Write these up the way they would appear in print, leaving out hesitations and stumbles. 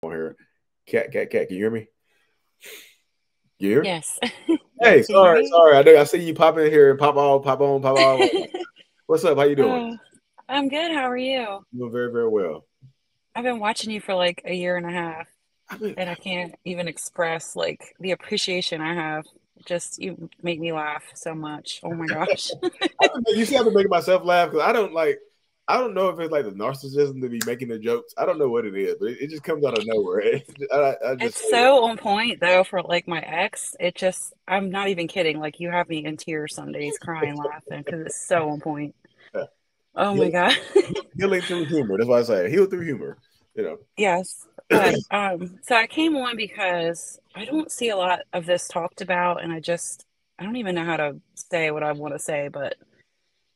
on here. Cat. Can you hear me? You hear? Yes. Hey, Yes, can you hear me? sorry. I see you pop in here and pop on, pop on, pop on. What's up? How you doing? Oh, I'm good. How are you? Doing very, very well. I've been watching you for like a year and a half, I mean, and I can't even express like the appreciation I have. Just you make me laugh so much. Oh my gosh. you see, I've been making myself laugh because I don't know if it's like the narcissism to be making the jokes. I don't know what it is, but it just comes out of nowhere. I just It's say that. so on point though for like my ex. It just I'm not even kidding. Like you have me in tears some days crying, laughing because it's so on point. Yeah. Oh my Heal- God. Healing through humor. That's why I say heal through humor. You Yes. But so I came on because I don't see a lot of this talked about, and I don't even know how to say what I want to say, but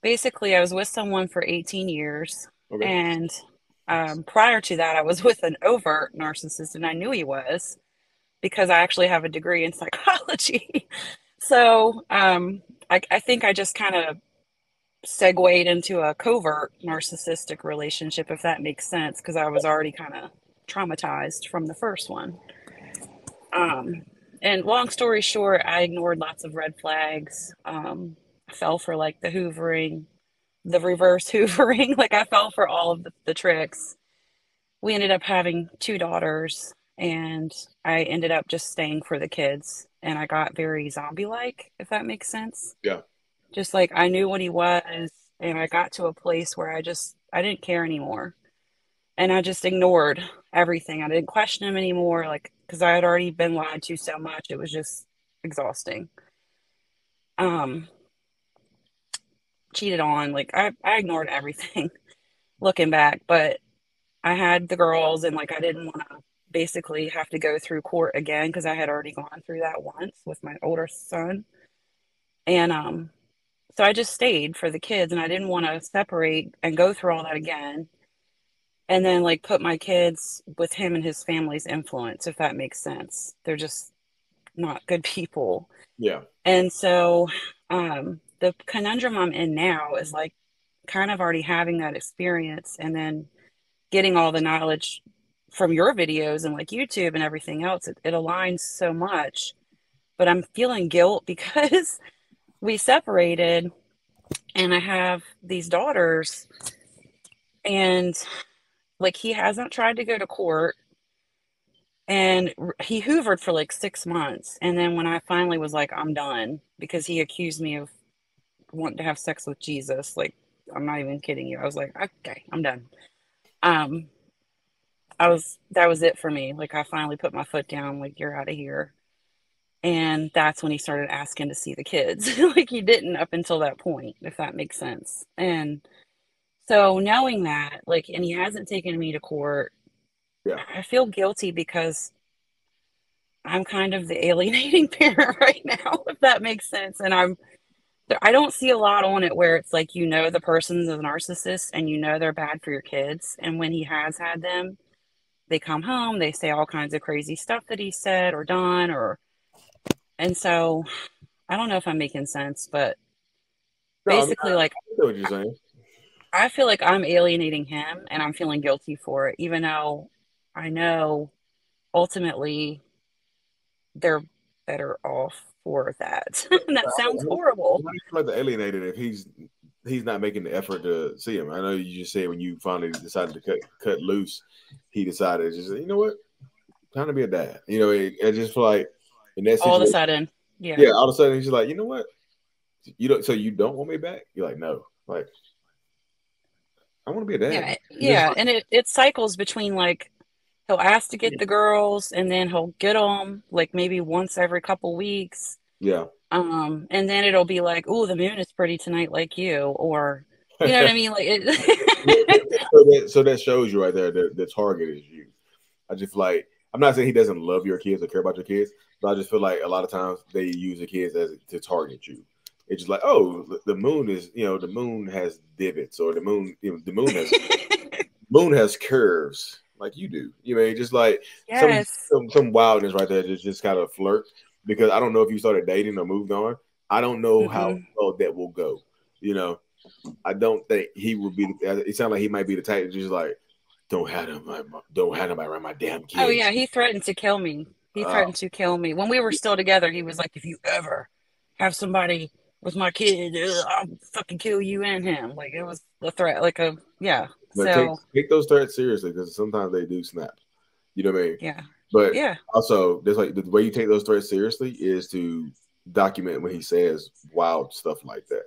basically I was with someone for 18 years, okay. and prior to that I was with an overt narcissist, and I knew he was because I actually have a degree in psychology. So I think I just kind of segued into a covert narcissistic relationship, if that makes sense, because I was already kind of traumatized from the first one. Um, and long story short, I ignored lots of red flags. I fell for like the hoovering, the reverse hoovering. Like I fell for all of the tricks. We ended up having two daughters, and I ended up just staying for the kids. And I got very zombie like, if that makes sense. Yeah. Just like I knew what he was, and I got to a place where I didn't care anymore. And I just ignored everything. I didn't question him anymore, like because I had already been lied to so much. It was just exhausting. Um, Cheated on, like I ignored everything looking back, but I had the girls, and like I didn't want to basically have to go through court again because I had already gone through that once with my older son. And so I just stayed for the kids, and I didn't want to separate and go through all that again. And then like put my kids with him and his family's influence, if that makes sense. They're just not good people. Yeah. And so the conundrum I'm in now is like kind of already having that experience and then getting all the knowledge from your videos and like YouTube and everything else. It aligns so much, but I'm feeling guilt because we separated and I have these daughters, and like he hasn't tried to go to court, and he hoovered for like 6 months. And then when I finally was like, I'm done, because he accused me of wanting to have sex with Jesus, like, I'm not even kidding you. I was like, okay, I'm done. Um, that was it for me. Like, I finally put my foot down, like, you're out of here. And that's when he started asking to see the kids. Like, he didn't up until that point, if that makes sense. And so, knowing that, like, and he hasn't taken me to court, Yeah. I feel guilty because I'm kind of the alienating parent right now, if that makes sense. And I don't see a lot on it where it's like, the person's a narcissist and they're bad for your kids. And when he has had them, they come home, they say all kinds of crazy stuff that he said or done, and so I don't know if I'm making sense, but No, basically, like, I know what you're saying. I feel like I'm alienating him and I'm feeling guilty for it, even though I know ultimately they're better off for that. And that sounds How horrible. do you feel like the alienated if he's not making the effort to see him? I know you just said when you finally decided to cut loose, he decided just you know what, time to be a dad. I just feel like in that All of a situation, sudden, yeah. yeah, all of a sudden he's just like, you know what, you don't want me back? You're like, no, like I want to be a dad. Yeah, And it's yeah, and it cycles between like he'll ask to get the girls, and then he'll get them like maybe once every couple weeks. yeah. And then it'll be like, "Oh, the moon is pretty tonight, like you," or you know what I mean, like it. So that shows you right there that the target is you. I just feel like I'm not saying he doesn't love your kids or care about your kids, but I just feel like a lot of times they use the kids as to target you. It's just like, oh, the moon is, the moon has divots, or the moon has curves like you do. Just like Yes. some wildness right there, just kind of flirt. Because I don't know if you started dating or moved on. I don't know how Mm-mm. well that will go. You know, I don't think he would be. It sounds like he might be the type that's just like, don't have nobody around my damn Oh kids. yeah, he threatened to kill me. He threatened to kill me when we were still together. He was like, "If you ever have somebody with my kid, I'll fucking kill you and him." Like it was a threat, like a yeah. But take So take those threats seriously because sometimes they do snap. You know what I mean? yeah, But yeah, also, there's like the way you take those threats seriously is to document when he says wild stuff like that.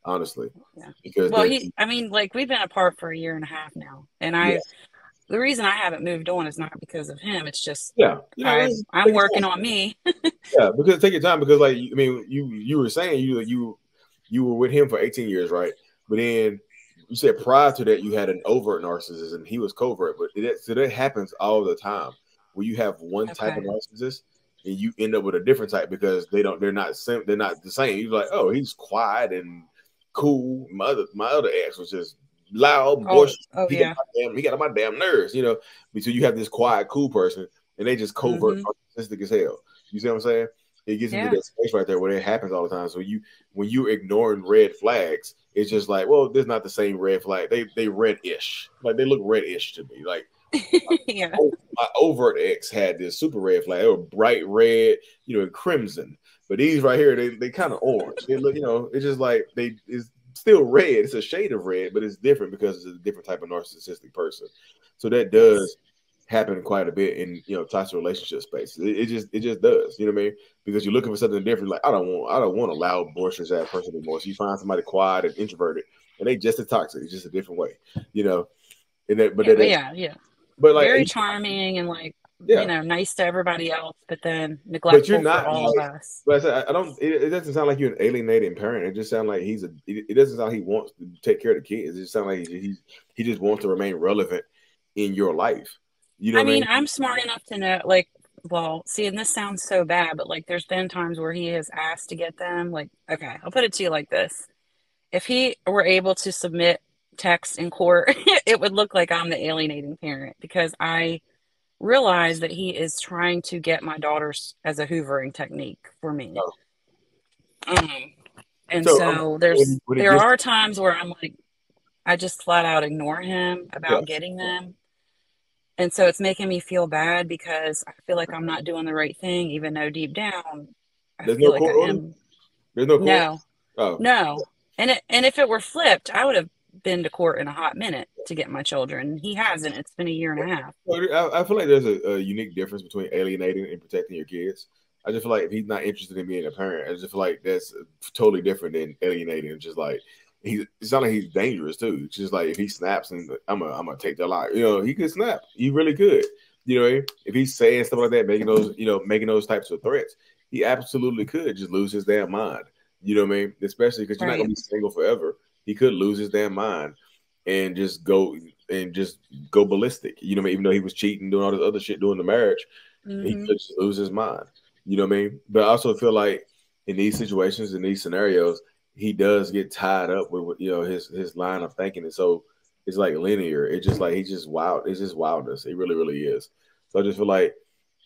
Honestly, yeah. because Well, then I mean, like we've been apart for a year and a half now, and yeah, the reason I haven't moved on is not because of him. It's just yeah, you know, I'm take your working time. on me. Yeah, because take your time because like I mean, you were saying you were with him for 18 years, right? But then you said prior to that you had an overt narcissism. He was covert, but so that happens all the time where you have one type of Okay. narcissist and you end up with a different type because they're not the same. You're like, oh, he's quiet and cool. My other ex was just loud, Oh, boisterous. oh yeah. He got on my damn nerves, you know. So you have this quiet, cool person, and they just covert Mm-hmm. narcissistic as hell. You see what I'm saying? It gets into Yeah. that space right there where it happens all the time. So when you're ignoring red flags, it's just like, well, there's not the same red flag. They red-ish. Like they look red-ish to me. Like Yeah. my overt ex had this super red flag. They were bright red, you know, and crimson. But these right here, they kind of orange. They look, you know, it's just like it's still red. It's a shade of red, but it's different because it's a different type of narcissistic person. So that Yes. does happen quite a bit in toxic relationship space. It just does. You know what I mean? Because you're looking for something different. Like I don't want a loud, boisterous ass person anymore. So you find somebody quiet and introverted, and they just as toxic. It's just a different way. You know, and that but Yeah. that Yeah. Yeah. but like Very charming and like, yeah. nice to everybody else, but then But you're neglectful for not all of like, us. but I said, I don't. It doesn't sound like you're an alienating parent. It just sounds like It doesn't sound like he wants to take care of the kids. It just sounds like he just wants to remain relevant in your life. You know I what I mean, mean? I'm smart enough to know, like, well, see, and this sounds so bad, but like, there's been times where he has asked to get them. Like, okay, I'll put it to you like this. If he were able to submit text in court, it would look like I'm the alienating parent because I realize that he is trying to get my daughters as a hoovering technique for me. Oh. Um, and So so when it there gets are times where I'm like, I just flat out ignore him yeah, about getting them. And so it's making me feel bad because I feel like I'm not doing the right thing, even though deep down I there's feel no like I court order. am. There's no court. No, Oh, no. And if it were flipped, I would have been to court in a hot minute to get my children. He hasn't. It's been a year and a half. well, I feel like there's a unique difference between alienating and protecting your kids. I just feel like if he's not interested in being a parent, I just feel like that's totally different than alienating. Just like it's not like he's dangerous too. It's just like if he snaps and I'm gonna take their life. You know, he could snap. He really could. You know, if he's saying stuff like that, making those types of threats, he absolutely could just lose his damn mind. You know what I mean? Especially because you're not gonna Right. be single forever. He could lose his damn mind and just go ballistic. You know what I mean? Even though he was cheating, doing all this other shit during the marriage, he Mm-hmm. could just lose his mind. You know what I mean? But I also feel like in these situations, in these scenarios, he does get tied up with his line of thinking, and so it's like linear. It's just like he's just wild. It's just wildness. It really, really is. So I just feel like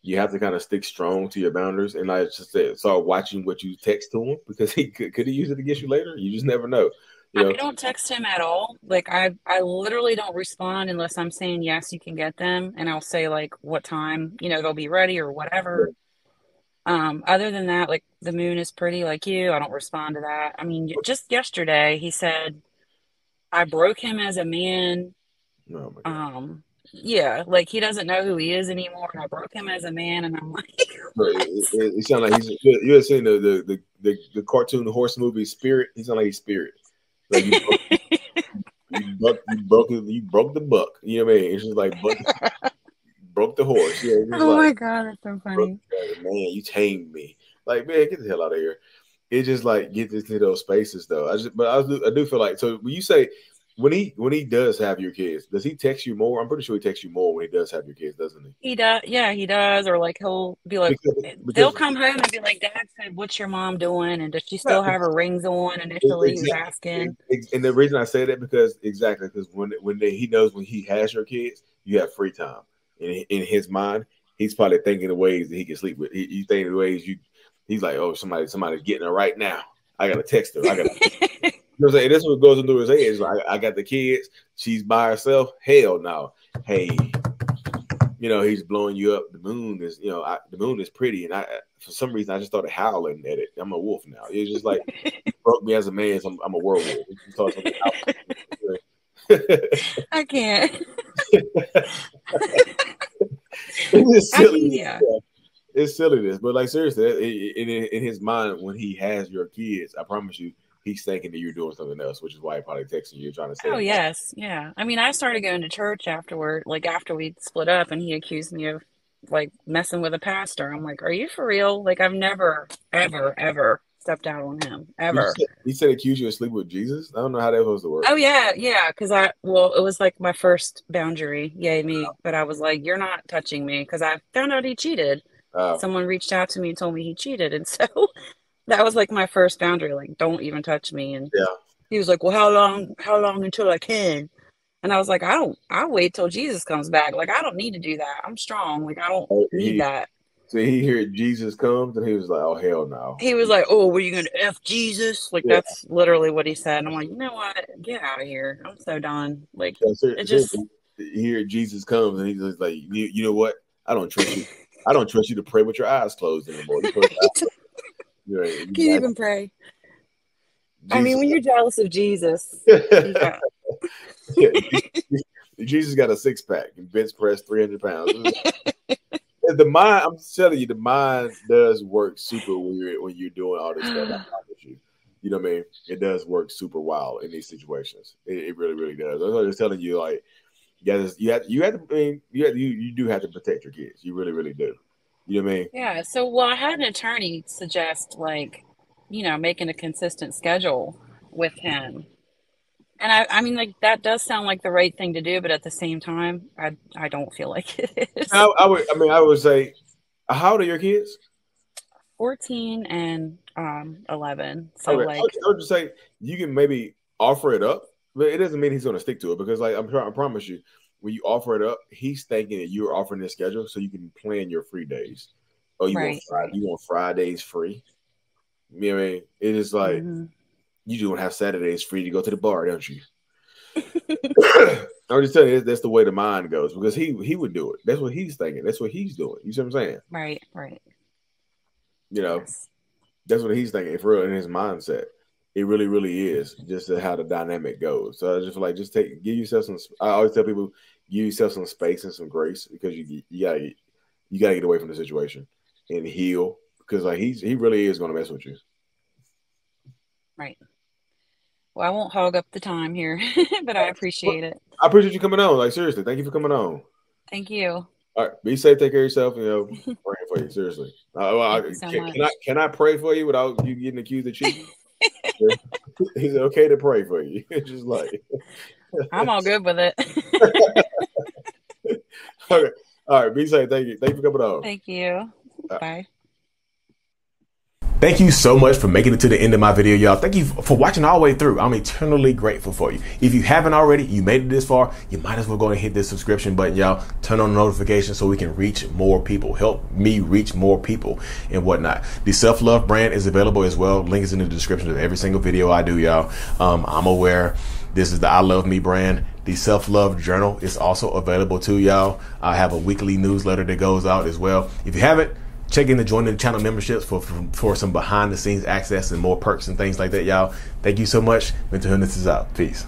you have to kind of stick strong to your boundaries, and like I just said, start watching what you text to him because he could he use it against you later. You just never know. You I know. don't text him at all. Like I literally don't respond unless I'm saying yes, you can get them, and I'll say like what time, they'll be ready or whatever. Other than that, like the moon is pretty like you. I don't respond to that. I mean, just yesterday he said I broke him as a man. Oh my god. Yeah, like he doesn't know who he is anymore. And I broke him as a man, and I'm like, But what? it sounds like you ever seen the cartoon horse movie Spirit? He sounds like he's Spirit. Like you broke the buck. You know what I mean? It's just like broke the horse. Yeah, it's just Oh like my God, that's so funny. man, you tamed me. Like man, get the hell out of here. It just like gets into those spaces though. I do feel like so when you say when he does have your kids, does he text you more? I'm pretty sure he texts you more when he does have your kids, doesn't he? He does, yeah, he does. Or like he'll be like, they'll Because come home and be like, Dad said, "What's your mom doing?" And does she yeah, still have her rings on? Initially, he was exactly. asking. And the reason I say that because he knows when he has your kids, you have free time. In his mind, he's probably thinking of ways that he can sleep with. He's thinking of ways he's like, oh, somebody's getting her right now. I gotta text her. I gotta. know what I'm saying? This is what goes into his head. It's like, I got the kids. She's by herself. Hell no. Hey, you know, he's blowing you up. The moon is, you know, the moon is pretty. And for some reason, I just started howling at it. I'm a wolf now. It's just like, you broke me as a man, so I'm a werewolf. I can't. It's silly. I mean, yeah. It's silliness. But like, seriously, in his mind, when he has your kids, I promise you, he's thinking that you're doing something else, which is why he probably texting you trying to say. Oh, yes. Yeah. I mean, I started going to church afterward, like after we split up, and he accused me of like messing with a pastor. I'm like, are you for real? Like, I've never, ever, ever stepped out on him, ever. He said accuse you of sleep with Jesus? I don't know how that was to work. Oh, yeah. Yeah. Because it was like my first boundary. Yay, me. But I was like, you're not touching me, because I found out he cheated. Someone reached out to me and told me he cheated. And so that was like my first boundary, like, don't even touch me. And he was like, well, how long until I can? And I was like, I'll wait till Jesus comes back. Like, I don't need to do that. I'm strong. Like, I don't need that. So he heard Jesus comes and he was like, oh, hell no. He was like, oh, were you going to F Jesus? Like, that's literally what he said. And I'm like, you know what? Get out of here. I'm so done. Like, it just. He heard Jesus comes and he's just like, you know what? I don't trust you. I don't trust you to pray with your eyes closed anymore. You can't even pray. Jesus. I mean, when you're jealous of Jesus, Jesus got a 6-pack and bench press 300 pounds. The mind, I'm telling you, the mind does work super weird when you're doing all this stuff. I promise you. You know what I mean? It does work super wild in these situations. It really, really does. I'm just telling you, like, you do have to protect your kids. You really, really do. You know what I mean? Yeah. So, well, I had an attorney suggest, like, you know, making a consistent schedule with him. And I mean, like, that does sound like the right thing to do, but at the same time, I don't feel like it is. I would say, how old are your kids? 14 and 11. So, like, I would just say you can maybe offer it up, but it doesn't mean he's going to stick to it, because, like, I promise you, when you offer it up, he's thinking that you're offering this schedule so you can plan your free days. Oh, you want Fridays free? You know what I mean? It is like, you don't have Saturdays free to go to the bar, don't you? I'm just telling you, that's the way the mind goes, because he would do it. That's what he's thinking. That's what he's doing. You see what I'm saying? Right. You know, that's what he's thinking for real in his mindset. It really, really is just how the dynamic goes. So I just feel like give yourself some. I always tell people, give yourself some space and some grace, because you gotta get away from the situation and heal, because like he really is going to mess with you. Right. Well, I won't hog up the time here, but I appreciate it. I appreciate you coming on. Like, seriously, thank you for coming on. Thank you. All right, be safe. Take care of yourself. You know, praying for you. Seriously. Can I pray for you without you getting accused of cheating? Is it okay to pray for you? Just like I'm all good with it. Okay. All right. Be safe. Thank you. Thank you for coming on. Thank you. Bye. Thank you so much for making it to the end of my video, y'all. Thank you for watching all the way through. I'm eternally grateful for you. If you haven't already, you made it this far, you might as well go and hit this subscription button, y'all. Turn on the notifications so we can reach more people. Help me reach more people and whatnot. The self-love brand is available as well. Link is in the description of every single video I do, y'all. I'm aware this is the I Love Me brand. The self-love journal is also available too, y'all. I have a weekly newsletter that goes out as well. If you haven't, check in to join the channel memberships for some behind the scenes access and more perks and things like that, y'all. Thank you so much. Mental Illness is out. Peace.